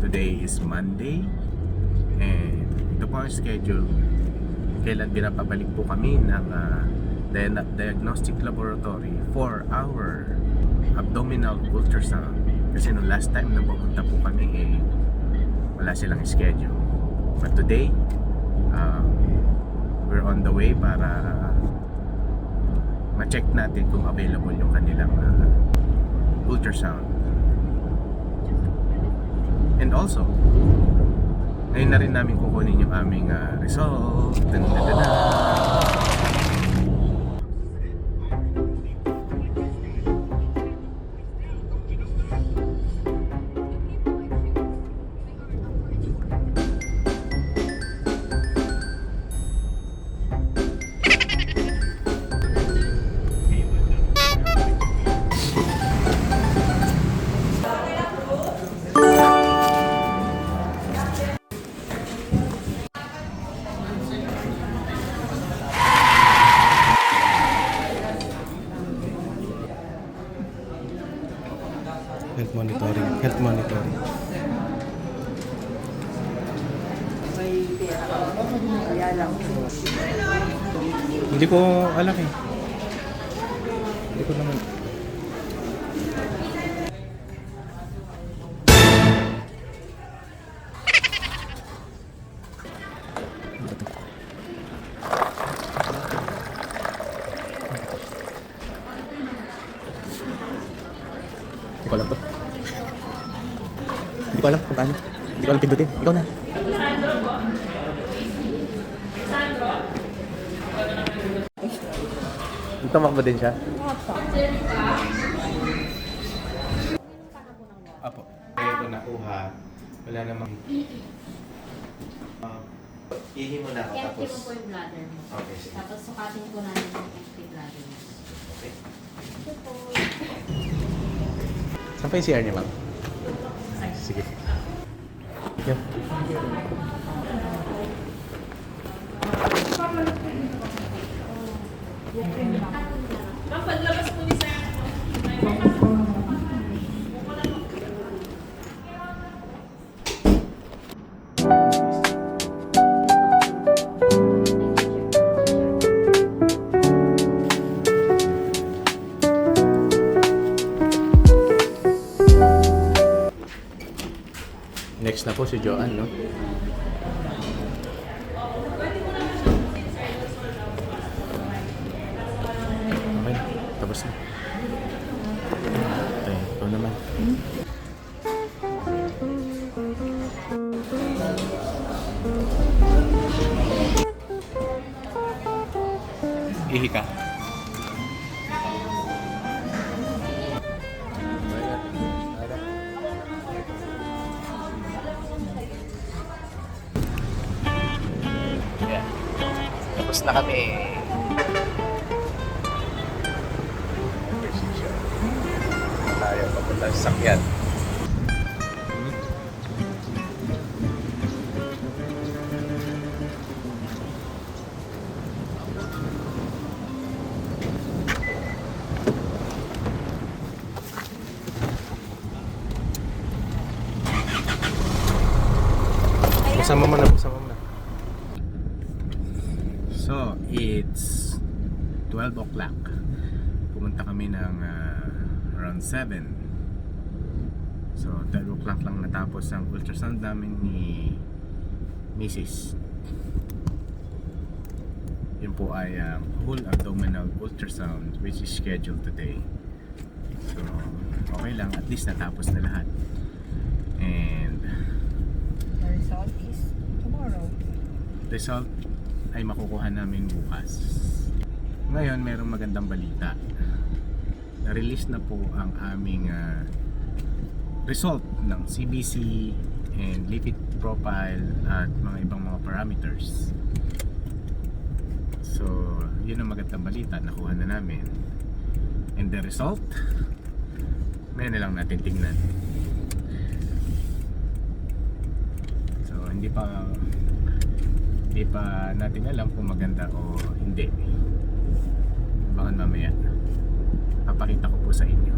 Today is Monday and ito po ang schedule kailan pinapabalik po kami ng diagnostic laboratory for our abdominal ultrasound kasi no last time na pupunta po kami wala silang schedule, but today we're on the way para ma-check natin kung available yung kanilang ultrasound. And also, ngayon na rin namin kukunin yung aming result. Health monitoring. May pera ka. Kaya lang. Hindi ko alam eh. Hindi ko naman. Hindi ko alam to. Hindi ko alam kung paano. Hindi ko alam pindutin. Ikaw na. Tumakbo din siya? Apo. Kaya ko nakuha. Wala namang... ihi mo na ako I-empty tapos... mo po yung bladder mo. Okay, sige. Tapos sukatin po natin yung empty bladder mo. Okay. Ito po. Saan pa yung CR niya, ma'am? Sige. Yep. Paglabas po ni sir. Next na po si Joanne, no? Okay, tapos na. Ito naman. Ihi ka. Tapos na kami. Tayo papunta sa sakyan. Buksan mo muna, buksan mo muna. So, it's 12 o'clock. Pumunta kami ng around 7. So, 12 o'clock lang natapos ang ultrasound namin ni Mrs. Yun po ay whole abdominal ultrasound which is scheduled today. So, okay lang. At least natapos na lahat. And The result is tomorrow. result ay makukuha namin bukas. Ngayon, mayroong magandang balita. Na-release na po ang aming result ng CBC and lipid profile at mga ibang mga parameters. So, yun ang magandang balita. Nakuha na namin. And the result, may na lang natin tingnan. So, hindi pa natin alam kung maganda o hindi. Abangan mamaya. Papakita ko po sa inyo.